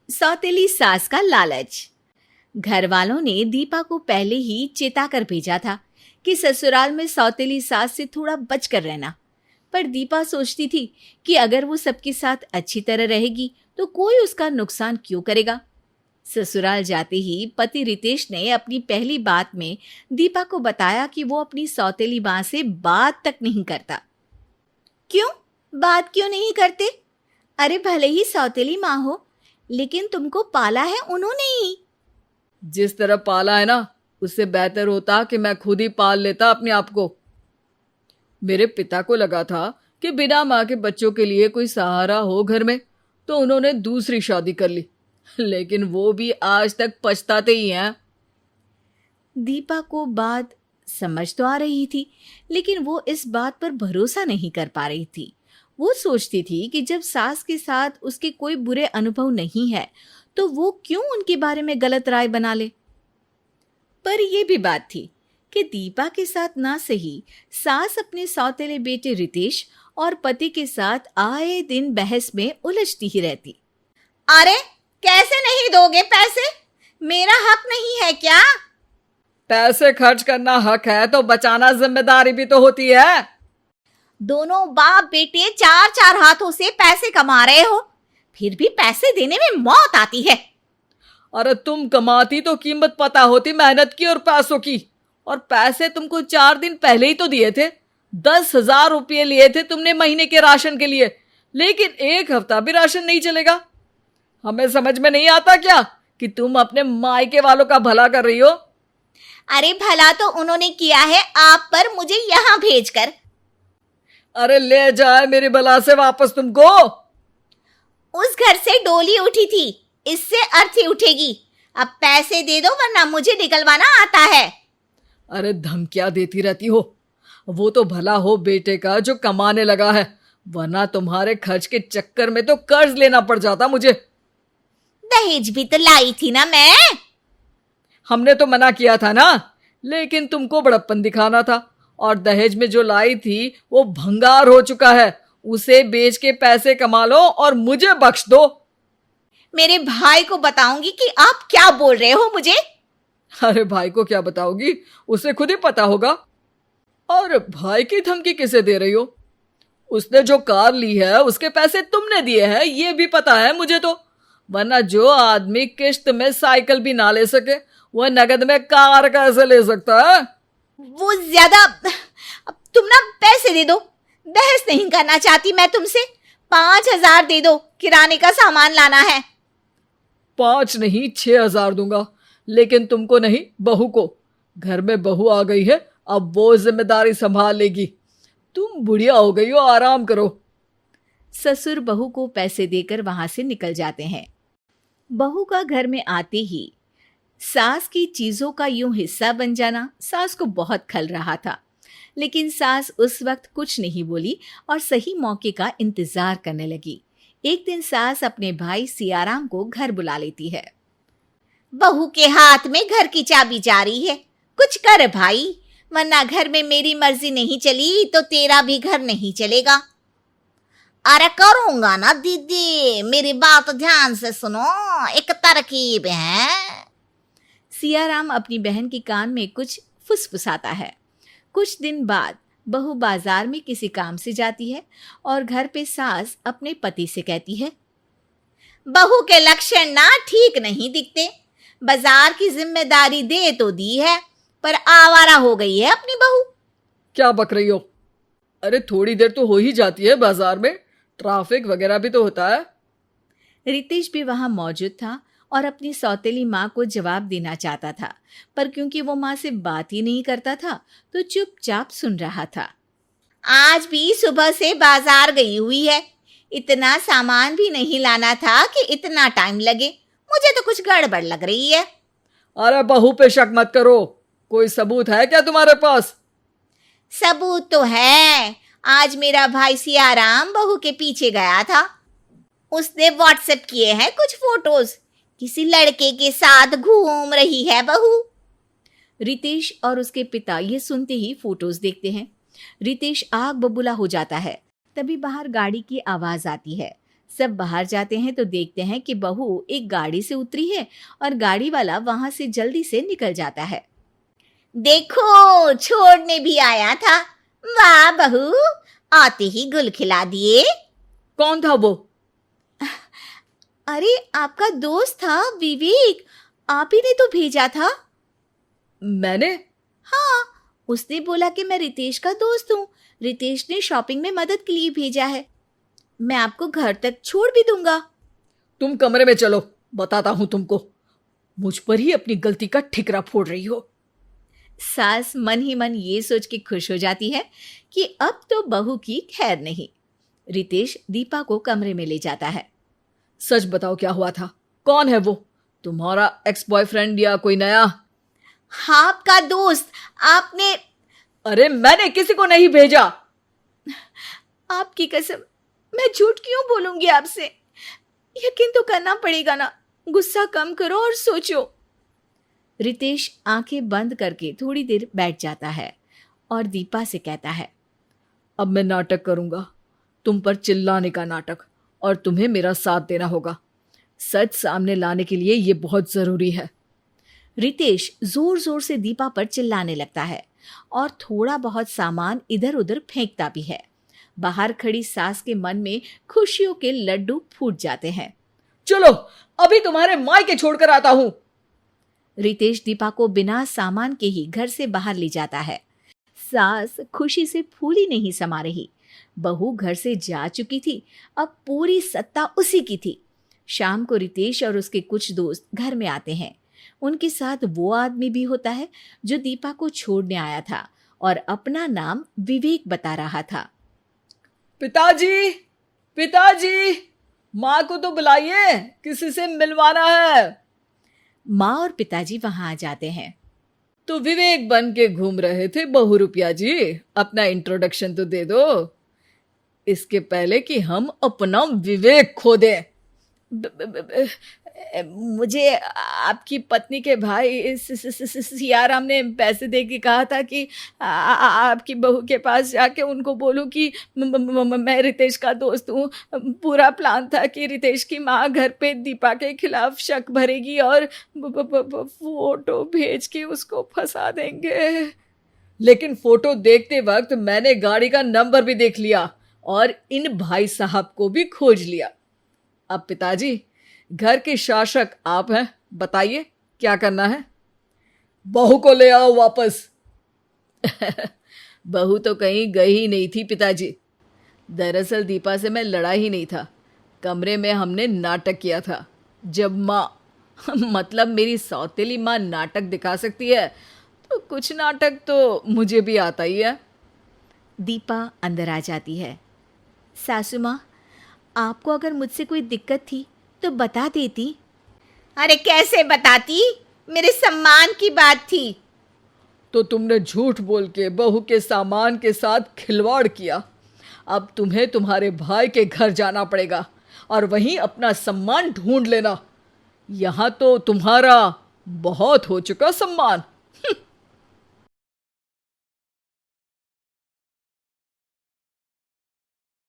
सौतेली सास का लालच। घर वालों ने दीपा को पहले ही चेता कर भेजा था कि ससुराल में सौतेली सास से थोड़ा बच कर रहना, पर दीपा सोचती थी कि अगर वो सबके साथ अच्छी तरह रहेगी तो कोई उसका नुकसान क्यों करेगा। ससुराल जाते ही पति रितेश ने अपनी पहली बात में दीपा को बताया कि वो अपनी सौतेली मां से बात तक नहीं करता। क्यों? बात क्यों नहीं करते? अरे भले ही सौतेली माँ हो, लेकिन तुमको पाला है उन्होंने ही। जिस तरह पाला है ना, उससे बेहतर होता कि मैं खुद ही पाल लेता अपने आप को। मेरे पिता को लगा था कि बिना माँ के बच्चों के लिए कोई सहारा हो घर में, तो उन्होंने दूसरी शादी कर ली, लेकिन वो भी आज तक पछताते ही हैं। दीपा को बात समझ तो आ रही थी, लेकिन वो इस बात पर भरोसा नहीं कर पा रही थी। वो सोचती थी कि जब सास के साथ उसके कोई बुरे अनुभव नहीं है, तो वो क्यों उनके बारे में गलत राय बना ले। पर यह भी बात थी कि दीपा के साथ ना सही सास अपने सौतेले बेटे रितेश और पति के साथ आए दिन बहस में उलझती ही रहती। अरे कैसे नहीं दोगे पैसे? मेरा हक नहीं है क्या? पैसे खर्च करना हक है तो बचाना जिम्मेदारी भी तो होती है। दोनों बाप बेटे चार चार हाथों से पैसे कमा रहे हो, फिर भी पैसे देने में मौत आती है। अरे तुम कमाती तो कीमत पता होती मेहनत की और पैसों की। और पैसे तुमको 4 दिन पहले ही तो दिए थे। 10,000 रुपये लिए थे तुमने महीने के राशन के लिए, लेकिन 1 हफ्ता भी राशन नहीं चलेगा। हमें समझ में नहीं आता क्या कि तुम अपने मायके वालों का भला कर रही हो? अरे भला तो उन्होंने किया है आप पर, मुझे यहाँ भेजकर। अरे ले जाए मेरी बला से वापस तुमको। उस घर से डोली उठी थी, इससे अर्थी उठेगी। अब पैसे दे दो वरना मुझे निकलवाना आता है। अरे धमकियां देती रहती हो। वो तो भला हो बेटे का जो कमाने लगा है, वरना तुम्हारे खर्च के चक्कर में तो कर्ज लेना पड़ जाता मुझे। दहेज भी तो लाई थी ना मैं। हमने तो मना किया था ना, लेकिन तुमको बड़प्पन दिखाना था। और दहेज में जो लाई थी वो भंगार हो चुका है, उसे बेच के पैसे कमा लो और मुझे बख्श दो। मेरे भाई को बताऊंगी कि आप क्या बोल रहे हो मुझे। अरे भाई को क्या बताओगी? उसे खुद ही पता होगा। और भाई की धमकी किसे दे रही हो? उसने जो कार ली है उसके पैसे तुमने दिए हैं, ये भी पता है मुझे तो। वरना जो आदमी किश्त में साइकिल भी ना ले सके, वह नगद में कार कैसे ले सकता है? वो ज्यादा। अब तुम ना पैसे दे दो, बहस नहीं करना चाहती मैं तुमसे। 5,000 दे दो, किराने का सामान लाना है। 5 नहीं 6,000 दूंगा, लेकिन तुमको नहीं, बहू को। घर में बहू आ गई है, अब वो जिम्मेदारी संभाल लेगी। तुम बुढ़िया हो गई हो, आराम करो। ससुर बहू को पैसे देकर वहां से निकल जाते हैं। बहू का घर में आते ही सास की चीजों का यूं हिस्सा बन जाना सास को बहुत खल रहा था, लेकिन सास उस वक्त कुछ नहीं बोली और सही मौके का इंतजार करने लगी। एक दिन सास अपने भाई सियाराम को घर बुला लेती है। बहू के हाथ में घर की चाबी जा रही है, कुछ कर भाई, वरना घर में मेरी मर्जी नहीं चली तो तेरा भी घर नहीं चलेगा। अरे करूंगा ना दीदी, मेरी बात ध्यान से सुनो, एक तरकीब है। सियाराम अपनी बहन के कान में कुछ फुसफुसाता है। कुछ दिन बाद बहू बाजार में किसी काम से जाती है और घर पे सास अपने पति से कहती है, बहू के लक्षण ना ठीक नहीं दिखते। बाजार की जिम्मेदारी दे तो दी है, पर आवारा हो गई है अपनी बहू। क्या बक रही हो? अरे थोड़ी देर तो हो ही जाती है बाजार में, ट्रैफिक वगैरह भी तो होता है। रितेश भी वहां मौजूद था और अपनी सौतेली माँ को जवाब देना चाहता था, पर क्योंकि वो माँ से बात ही नहीं करता था तो चुपचाप सुन रहा था। आज भी सुबह से बाजार गई हुई है, इतना सामान भी नहीं लाना था कि इतना टाइम लगे। मुझे तो कुछ गड़बड़ लग रही है। अरे बहू पे शक मत करो, कोई सबूत है क्या तुम्हारे पास? सबूत तो है। आज मेरा भाई सियाराम बहू के पीछे गया था, उसने व्हाट्सएप किए हैं कुछ फोटोज, किसी लड़के के साथ घूम रही है बहू। रितेश और उसके पिता ये सुनते ही फोटोज देखते हैं। रितेश आग बबूला हो जाता है। तभी बाहर गाड़ी की आवाज आती है। सब बाहर जाते हैं तो देखते हैं कि बहू एक गाड़ी से उतरी है और गाड़ी वाला वहां से जल्दी से निकल जाता है। देखो, छोड़ने भी आया था। वाह बहू, आते ही गुल खिला दिए। कौन था वो? अरे आपका दोस्त था विवेक, आप ही ने तो भेजा था। मैंने? हाँ, उसने बोला कि मैं रितेश का दोस्त हूँ। रितेश ने शॉपिंग में मदद के लिए भेजा है। मैं आपको घर तक छोड़ भी दूंगा। तुम कमरे में चलो, बताता हूं तुमको। मुझ पर ही अपनी गलती का ठिकरा फोड़ रही हो। सास मन ही मन ये सोच के खुश हो जाती है कि अब तो बहू की खैर नहीं। रितेश दीपा को कमरे में ले जाता है। सच बताओ, क्या हुआ था? कौन है वो? तुम्हारा एक्स बॉयफ्रेंड या कोई नया? हाँ, आपका दोस्त। आपने? अरे मैंने किसी को नहीं भेजा। आपकी कसम, मैं झूठ क्यों बोलूंगी आपसे? यकीन तो करना पड़ेगा ना। गुस्सा कम करो और सोचो। रितेश आंखें बंद करके थोड़ी देर बैठ जाता है और दीपा से कहता है, अब मैं नाटक करूंगा, तुम पर चिल्लाने का नाटक, और तुम्हें मेरा साथ देना होगा। सच सामने लाने के लिए ये बहुत जरूरी है। रितेश जोर जोर से दीपा पर चिल्लाने लगता है और थोड़ा बहुत सामान इधर उधर फेंकता भी है। बाहर खड़ी सास के मन में खुशियों के लड्डू फूट जाते हैं। चलो, अभी तुम्हारे मायके छोड़कर आता हूं। रितेश दीपा को बिना सामान के ही घर से बाहर ले जाता है। सास खुशी से फूली नहीं समा रही। बहू घर से जा चुकी थी, अब पूरी सत्ता उसी की थी। शाम को रितेश और उसके कुछ दोस्त घर में आते हैं। उनके साथ वो आदमी भी होता है जो दीपा को छोड़ने आया था और अपना नाम विवेक बता रहा था। पिताजी, पिताजी, माँ को तो बुलाइए, किसी से मिलवाना है। माँ और पिताजी वहां आ जाते हैं। तो विवेक बन के घूम रहे थे बहू रुपया जी, अपना इंट्रोडक्शन तो दे दो, इसके पहले कि हम अपना विवेक खो दें। मुझे आपकी पत्नी के भाई सियाराम ने पैसे दे के कहा था कि आपकी बहू के पास जाके उनको बोलूं कि मैं रितेश का दोस्त हूँ। पूरा प्लान था कि रितेश की माँ घर पे दीपा के खिलाफ शक भरेगी और फोटो भेज के उसको फंसा देंगे। लेकिन फोटो देखते वक्त मैंने गाड़ी का नंबर भी देख लिया और इन भाई साहब को भी खोज लिया। अब पिताजी, घर के शासक आप हैं, बताइए क्या करना है। बहू को ले आओ वापस। बहू तो कहीं गई ही नहीं थी पिताजी। दरअसल दीपा से मैं लड़ा ही नहीं था। कमरे में हमने नाटक किया था। जब माँ मतलब मेरी सौतेली माँ नाटक दिखा सकती है तो कुछ नाटक तो मुझे भी आता ही है। दीपा अंदर आ जाती है। सासू माँ, आपको अगर मुझसे कोई दिक्कत थी तो बता देती। अरे कैसे बताती, मेरे सम्मान की बात थी। तो तुमने झूठ बोल के बहू के सामान के साथ खिलवाड़ किया। अब तुम्हें तुम्हारे भाई के घर जाना पड़ेगा और वहीं अपना सम्मान ढूंढ लेना। यहाँ तो तुम्हारा बहुत हो चुका सम्मान।